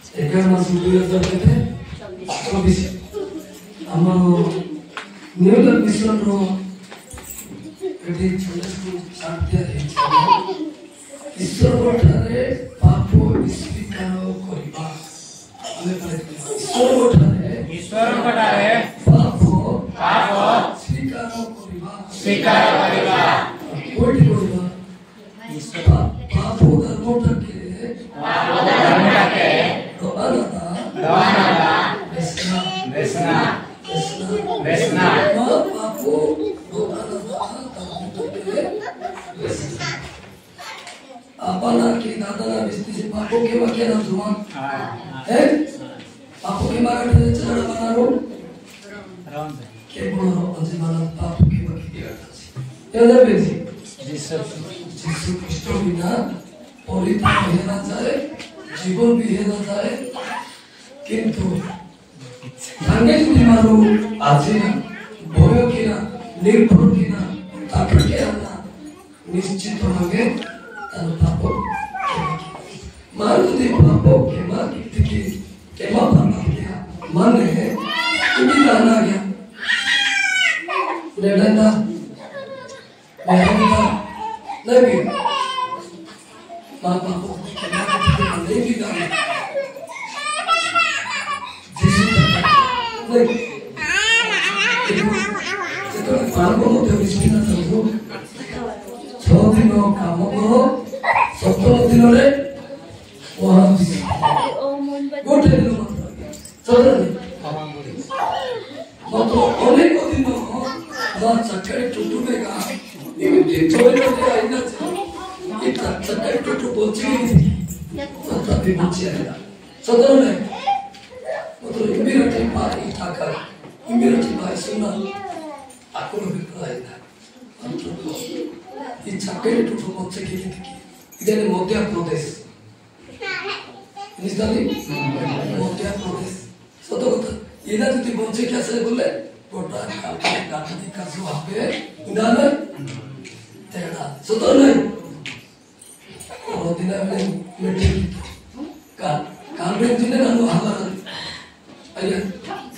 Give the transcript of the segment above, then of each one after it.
2024 ଆମର ନ୍ୟୁୟର ମିଶନର ଏଠି ଛୋଟ ସାଧ୍ୟ ହେଇଛି ଈଶ୍ୱରଙ୍କଠାରେ ପାପ ସ୍ୱୀକାର କରିବା ଆମେ ଈଶ୍ୱରଙ୍କଠାରେ ପାପ ସ୍ୱୀକାର କରିବା କୋଉଠି କରିବା ପାପ ଧର୍ମଟାକେ अपना के दादा ना बिस्ती से पापो के वाक्य ना जुमा है पापो के मारा के चढ़ा बना रो के बोलो अंजे मारा पापो के वाक्य दिया ये ना बेजी जिसु कृष्ण बिना पवित्र है ना जाए जीवन भी है ना जाए किंतु संगे तुझे मारो आज ना भोयो की ना निर्भर की ना ताकत के ना निश्चित होंगे तब पापो मारो दे पापो के माँ की माँ बना गया मन है तुम्हीं जाना गया लेडा मेरा नहीं माँ पापो के माँ नहीं भी जाना जिससे नहीं तो पापो तो इसमें ना समझो 6 दिनों काम करो 7 दिनों रे वहाँ गोटे दिन चलो मतलब अनेक दिनों वहाँ चक्कर टूटेगा ये छोटे छोटे आइना ये चक्कर टूट पहुँची मतलब भी पहुँची आएगा चलो ने मतलब इम्यूनिटी पारी ठाकर इम्यूनिटी पारी सुना आपको भी पढ़ाएगा ये चक्कर टूट पहुँचे की इधर मध्य प्रदेश निस्तानी मध्य प्रदेश सतो कथा इधर तो पहुँचे क्या से बोले गोटा काटी का जो आपे इधर में तेरा सतो नहीं और दिन में मिट्टी काम में जिन्हें ना लो हमारा अये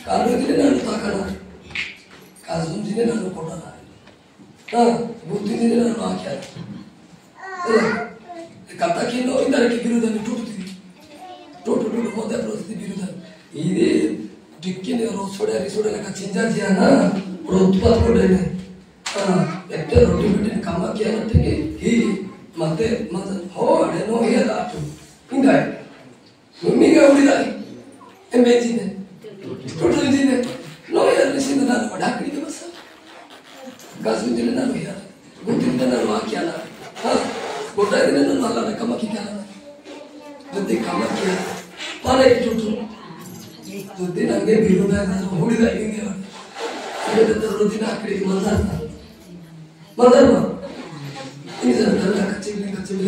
काम में जिन्हें ना लो ताकना काजुन जिन्हें ना लो कोटा ना हाँ बुद्धि जिन्हें ना लो आख्या कथा की नो इधर की विरुद्ध में टूट मध्य प्रदेश विरुद्ध ये टिक्की ने रोसोड़े लगा चिंजा जिया ना उत्पाद को डे ने एक तो रोटी बिटी काम किया ना टिक्की ही मध्य हो डे नो ये दातु इंगा मम्मी का उड़ी दाई एमएजी ने टोटल जी ने नो यार निश्चित ना ढाकनी के बस गाजू जी ने ना लो यार गुंडी ने ना लो क्या ना हाँ गोटा दिन ना माला ने कमा क्या ना जल्दी कमा किया पाले टूटू तो दिन आगे बिलो में ना होड़ी दाई इंगे ये तो रोटी ना करी मज़ा ना इधर ना कच्चे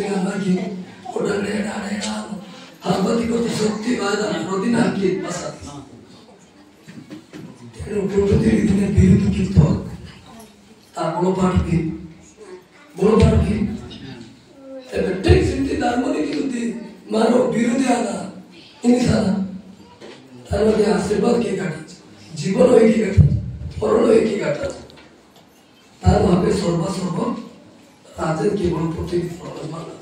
का ना की गोटा ने डालेगा हाँ बती को तो शक्ति वाला रोटी ना की पसंद तेरे टूटू तेरी दिन बिलो तो कितना तार बोलो पार्ट भी ठीक सिंधी दार्मोनी की होती मारो विरोधी आना इंसान धर्म आशीर्वाद के घटा जीवन हो की घटा परण हो की घटा तार वहाँ पे सर्व राजन की बल प्रति माना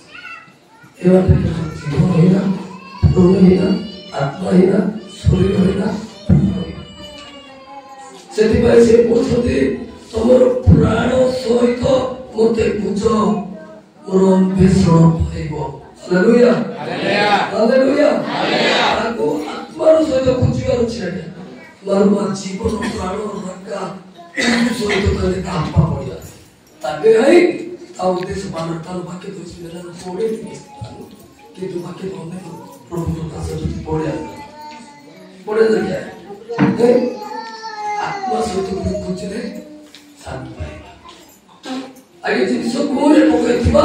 ये बात है जीवन हो ना परण हो ना आत्मा हो ना शरीर हो ना सेठी भाई से पूछते तमर प्राण सहित मते बुझ मोर बेसरण पाइबो हालेलुया हालेलुया ताको आत्मार सहित बुझिबार अछि मारवा जीवन प्राण रक्का सहित तले आत्मा पड़िया ताबे है आ उद्देश्य बानरता वाक्य तो इसमें ना पड़े कि तो वाक्य तो हमने प्रभु तो दास पड़े क्या है आत्मा सहित बुझले शांति पाएगा आगे जिनिस कोरे पके थिबा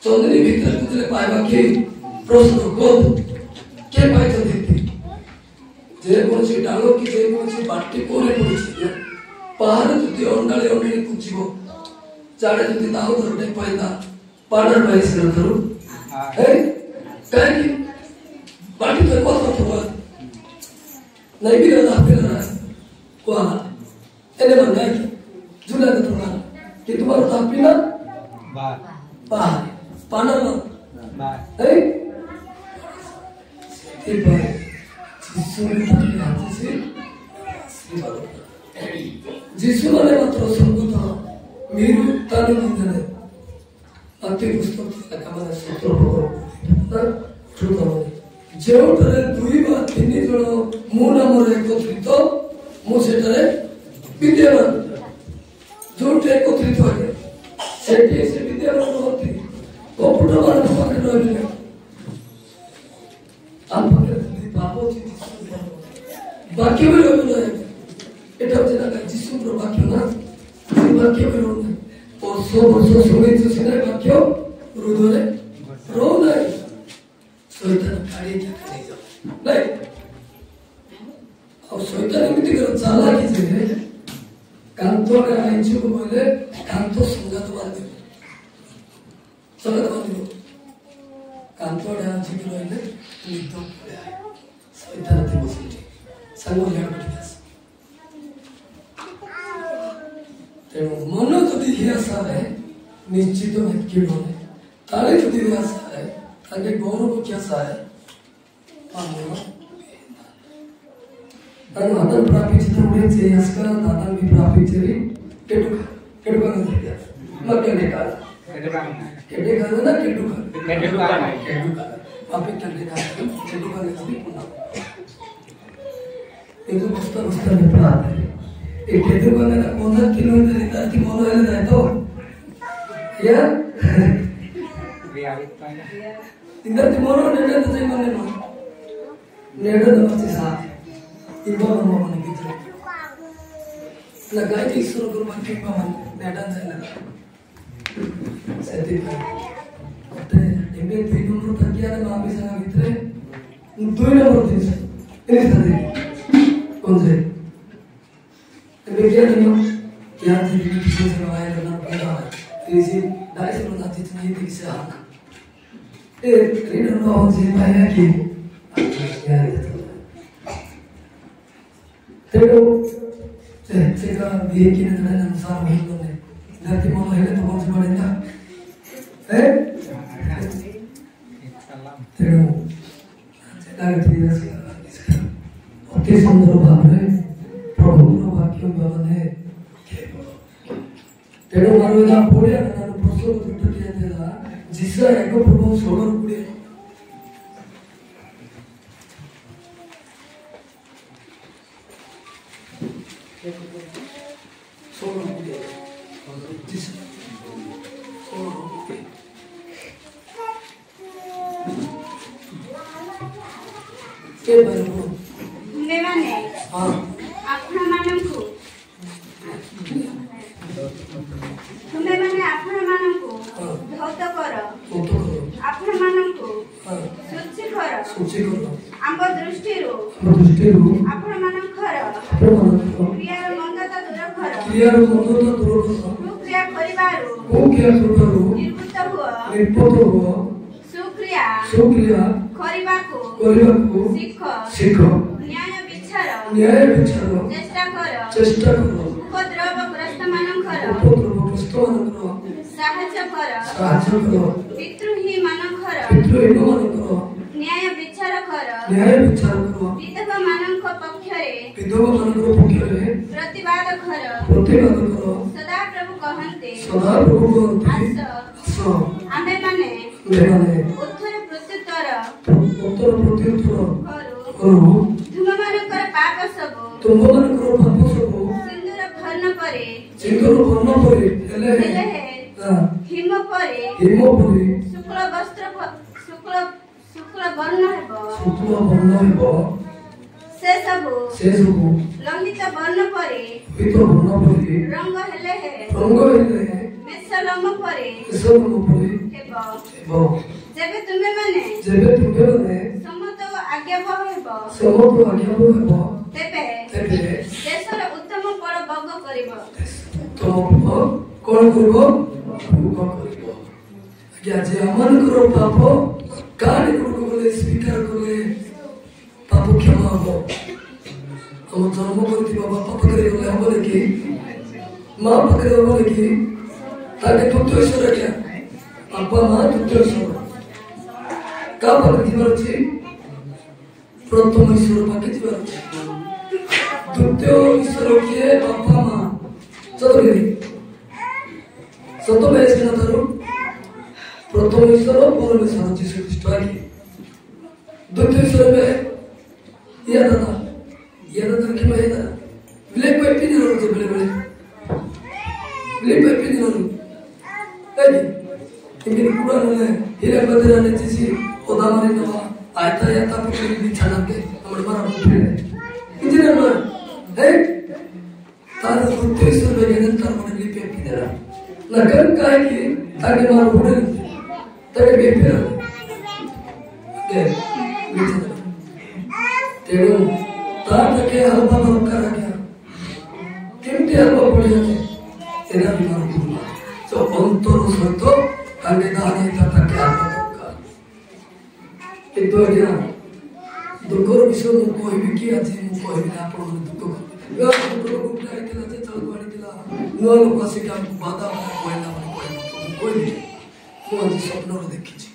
चंद्री भीतर बुझले पाइबा के प्रश्न को के पाइछ देती जे कोनसी डालो की जे कोनसी बाटी कोरे पड़िछ पहाड़ जति अंडाले कुचिबो चाडे जति ताऊ धरटे पाइदा पाडर पाइछ गरथरु है काहे बाकी तो कौन सा हुआ नहीं भी रहता फिर रहा क्या एने मांगा कि जुला का थोड़ा कि तुम्हारा तापी ना बाहर पाना ना है एक बार जिसु ने तापी से जिसु ने मात्र संगुता मीरू तानु निंदने अति पुस्तक लकामने सूत्र हो चुका ଯେଉଁଠାରେ ଦୁଇ ବା ତିନି ଜଣ ମୋ ନାମରେ ଏକତ୍ରିତ ମୁଁ ସେଠାରେ ବିଦ୍ୟମାନ ଯୋଉଠି ଏକତ୍ରିତ ହେବେ ସେଠି ସେ ବିଦ୍ୟମାନ ରୁହନ୍ତି କପଟ ମାନଙ୍କ ପାଖରେ ରହିବେ ଆମ ପାଖରେ ପାପ ଅଛି ବାକ୍ୟ ବି ରହିବ ନାହିଁ ଏଟା ହଉଛି ନା ଯୀଶୁଙ୍କର ବାକ୍ୟ ନା ସେ ବାକ୍ୟ ବି ରହୁନାହିଁ ବର୍ଷ ଶୁଣିଛୁ ସିନା ବାକ୍ୟ ହୃଦୟରେ ରହୁନାହିଁ शैतान काढ़ी क्या करेगा नहीं और शैतान एमती कर चालाकी जे कांतो का आइंचु को बोले कांतो संगत बांधे कांतो डा जी को बोले नितो शैतान ते बसुची संग लेड़ बैठियास तेणु मन जदि हियासा है निश्चित किड़ोने ताले जदि हियासा है ताकि गौरव क्या सा है तनु आदम प्राप्ति चित्तमुड़े चेयस्का दादम भी प्राप्ति चेरी केटुका नहीं दिया मक्के निकाल केटुका ना केटुका पापी क्या निकाल केटुका नहीं दिया पुना एक बस्ता में प्राप्त है एक केटुका ना कौन सा किलोमीटर इधर की मोनो है ना तो या इधर की मोनो नेड़ा तो सही माने ना नेड़ा तो बच्चे साथ इधर हम माने किधर लगाए कि ईश्वर गुरु माने कि माने नेड़ा नहीं लगा सेती पर तो इनमें तीन नंबर तक किया ना मामी संग किधर दो नंबर तीन इन्हीं सारे कौन से इनमें क्या नहीं क्या थी किसी से लगाया करना पड़ा इसी दाई से बता जितनी ही दिखसे आना रीडर नो जी पाया कि तेरो सेगा भी कि ने अनुसार वही बोले धरती मन है तो कौन से पड़ेगा है तेरो सेगा ठीक है अति सुंदर भाव रे प्रभु रो वाक्य बोलने तेरो मारवेदा पुड़े ना प्रश्न उत्तर दिया देला जिसका एको प्रभु सोलर पुड़े सोलर पुड़े जिस सोलर पुड़े के बारे में मेवाने हाँ अपना मानम को तुम्हें मैंने अपना मानम को धौत करो अपना मानम को सूची करो आंब दृष्टि रो अपना मानम करो क्रिया मंदता दूर करो क्रिया परिवारो निर्भूत हुआ सुक्रिया करिबा को सीख न्याय विचार चेष्टा करो उपद्रव ग्रस्त मानकर साहाय्य करो पितृही मानकर न्याय विचार करो विधवा मानक पक्षरे प्रतिवाद करो सदा प्रभु कहन्ते आमे माने उत्तर प्रत्युत्तर करू तुम मानकर पाप सब सिंदूर भर्ण परे हेले हिम परे शुक्ल वस्त्र शुक्ल वर्ण हेबो से सब लंघित वर्ण परे रंग हेले मेषलम परे हेबो जेबे तुमे माने समत आज्ञावह हेबो तेबे देशर उत्तम फल भोग करिबो कौन करिबो भोग करिबो आज्ञा जे अमन करो पाप कान को बोले स्वीकार करले तुम जन्म करती बापा पाखे गले हम कि माँ पाखे हम कि ताकि द्वितीय ईश्वर क्या बापा माँ द्वितीय ईश्वर क्या पाखे जीवन अच्छी प्रथम ईश्वर पाखे जीवन अच्छी द्वितीय ईश्वर किए बापा माँ चलो सतो में ऐसे ना तारो प्रथम ईश्वर परमेश्वर जीसु ख्रीष्ट आगे द्वितीय ईश्वर में यह दादा कि मैं दादा ब्लैक पाइप नहीं रहा मुझे बड़े ब्लैक पाइप नहीं रहा लेकिन पूरा नहीं हीरे बदले रहने जैसी खुदा मारे नवा आयता या ताप के लिए छाना के हमारे बारा मुझे इतने ना है तार द्वितीय ईश्वर में गए तार मारे ब्लैक पाइप नहीं रहा लगन का है कि ताकि मार उड़े ताकि बेफिर के तेरे तार तक हल्का कर गया किंतु हल्का पड़े हैं तेरा भी मार उड़ना तो अंतर उसमें ताकि दाने तक हल्का का इतना क्या दुखों विषय में कोई भी किया थी कोई भी आप लोगों ने दुखों यार दुखों को क्या इतना से चल पड़ी दिला नुआ लोग का सिक्का बाधा कोई ना कोई नहीं कोई स्वप्न रो देखी छी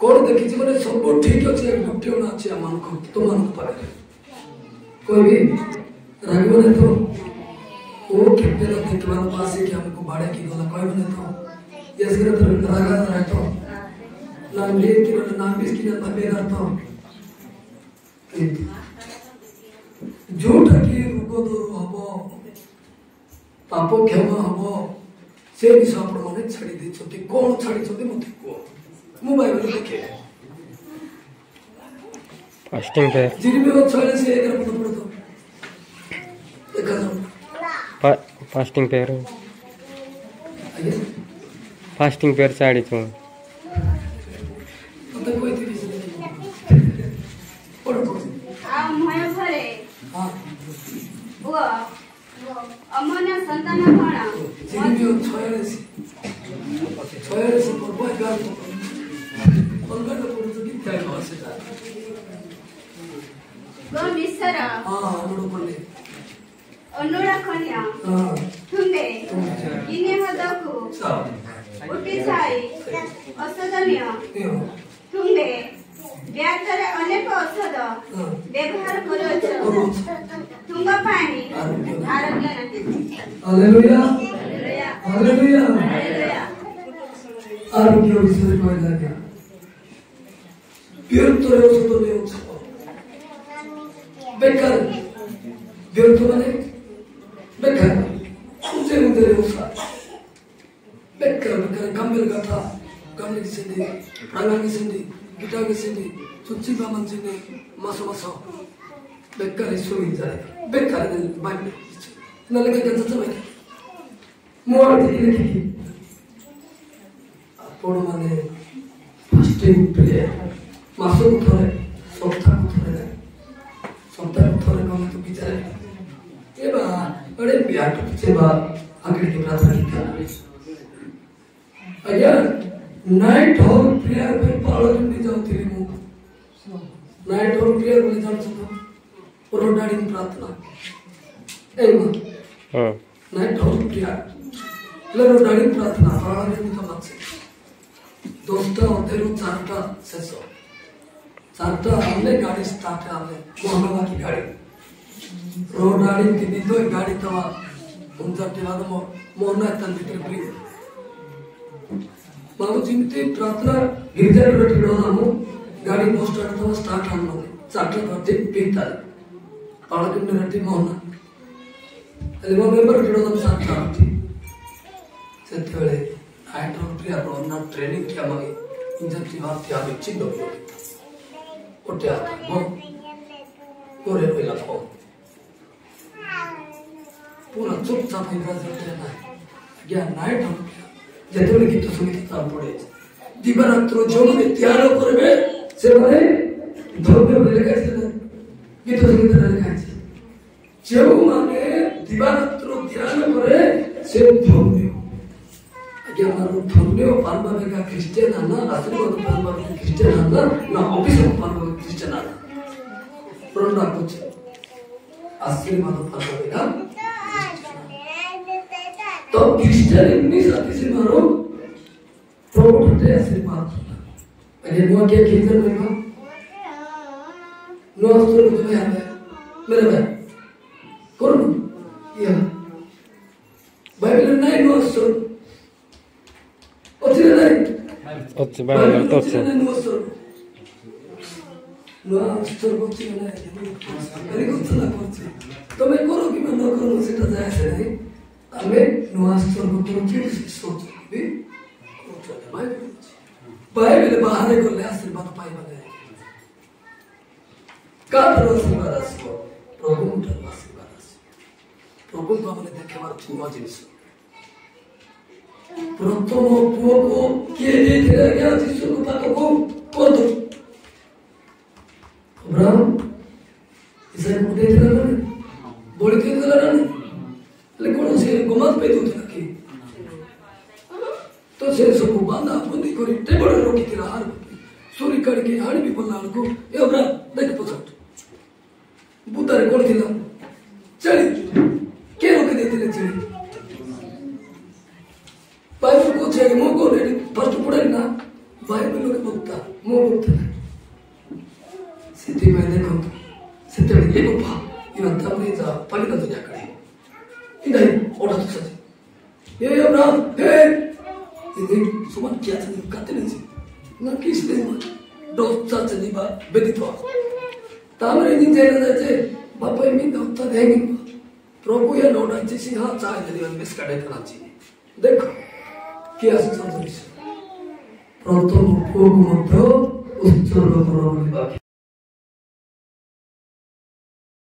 कोन देखी छी माने सब ठीक अछि एक गुटे ना अछि मन को तो मन को पारे कोई भी रागो ने तो वो कितने लोग देखवार पास है कि हमको भाड़े की बोला कोई भी नहीं तो ये सिर्फ रागा रहा तो नाम ले कि नाम भी इसकी ना बेदार तो झूठ की रुको दो हबो पापो क्षमा हबो से विषय आपण माने छाड़ी दे छथि कोन छाड़ी छथि मते को मोबाइल में देखे फास्टिंग पे जिन में छाड़े से एक रपट पड़तो देखा जाओ फास्टिंग पे फास्टिंग पे छाड़ी तो तो कोई थी पढ़ो आ मय घरे हां वो अमना संतान कोना जिन छयरे से परबो गाल पंगा तो पड़तो कि काय भाषे था गो मिसर हां हमरो पड़ले अनुरा कन्या हां तुंबे इने हदकु उठी छाई असदनीय तुंबे व्यातरे अनेक औषध व्यवहार करो तुंगा पानी आरोग्य नहीं हालेलुया हालेलुया हालेलुया आरोग्य विषय को लगा व्यर्थ औषध ले उछो बेकार व्यर्थ माने बेकार मुझे मुझे औषध बेकार गंभीर कथा गंभीर किसी प्राणा किसी गिटा किसी सुची बामन जी ने मासो बेकार सोई जाए बेकार बाइबल न लगे कैसे समय मोर देखी आपण माने फास्टिंग प्रे मासो थरे सप्ताह थरे कम तो बिचारे ए बा बड़े ब्याट से बात आगे की प्रार्थना की अगर नाइट हॉल प्रेयर पे पालन नहीं जाती रे मु नाइट हॉल प्रेयर बोले जान सकता रोडाड़ी प्रार्थना ए मां हां नाइट हॉल प्रेयर ले रोडाड़ी प्रार्थना पालन नहीं तो मत से दोस्ता होतेरू चारटा सेसो चारटा हमने गाड़ी स्टार्ट हमने मोहम्मद की गाड़ी रोडाड़ी की दो गाड़ी तवा उनका टिवाद मोहना तन भीतर प्री बाबू जिमती प्रार्थना गिरजा रोटी रोनामु गाड़ी पोस्ट तो स्टार्ट हम लोग चार्टर करते पिता पालक ने रोटी मोहना अले वो मेंबर रोटी स्टार्ट करती सेतेले नाइट रोटी रोना ट्रेनिंग किया मगे इंजन की बात क्या बिच्ची दो ओटे आता वो कोरे रोइला को पूरा चुपचाप इंद्रा जते ना या नाइट रोटी जेतोले गीत सुनित तार पड़े दिवारात्र जो माने त्याग करबे से माने धर्म लेखा छै गीत सुनित लेखा छै जो माने दिवारात्र ध्यान करे से धर्म आगे मारो धर्म पानबा का क्रिश्चियन आना आशीर्वाद पानबा क्रिश्चियन आना ना ऑफिस पानबा क्रिश्चियन आना प्रणा कुछ आशीर्वाद पाता बिना तो ख्रिस्टान निसाती से मारो प्रभुटे आशीर्वाद मैंने नुआ क्या खींचर में का नुआ स्टोर को तुम्हें आता है मेरे भाई कौन या बाइबल नहीं नुआ स्टोर अच्छी नहीं अच्छी बाइबल तो अच्छी नुआ स्टोर को अच्छी नहीं अरे कुछ ना कुछ तो मैं करो कि मैं ना करूँ सीधा जाए से नहीं हमें नुआ स्टोर को तुम क्यों सोच भी बाइबल बाहर को ले आशीर्वाद पाई बने काटर आशीर्वाद आसो प्रभु मुठर आशीर्वाद आसो प्रभु तो हमने देखे मार छुआ जिनिस प्रथम पुओ को किए देथिला क्या जिसु को पाको को तो अब्राहम इसाक को देथिला ना बोली देथिला ना लेकिन से गोमत पे दूध रखी तो से सब बांधा बंदी करी टेबल रोकी तिला हार सूरी कड़ के हाड़ भी बोलना को ए अब्राहम देख पछट बुतारे कोण थिला चली के रोके देथिले चली बाइबल को छे मो को रे फर्स्ट पढ़े ना बाइबल के बोलता मो बोलता सिद्धि में देखो सिद्धि ये बाबा इवन तमरे जा पलिका तो जाकड़े इधर ओड़ा तो सच ये अब्राहम हे ये सुमन क्या था कहते नहीं ना किस दे मत दो सच नहीं बा बेदितो तामरे दिन जेना जाते बापा मी दौता देंगे प्रभु या नोड़ा जैसे हां चाय जदी मिस काटे करना चाहिए देखो क्या संदेश प्रथम को मध्य उत्सर्ग करो बाकी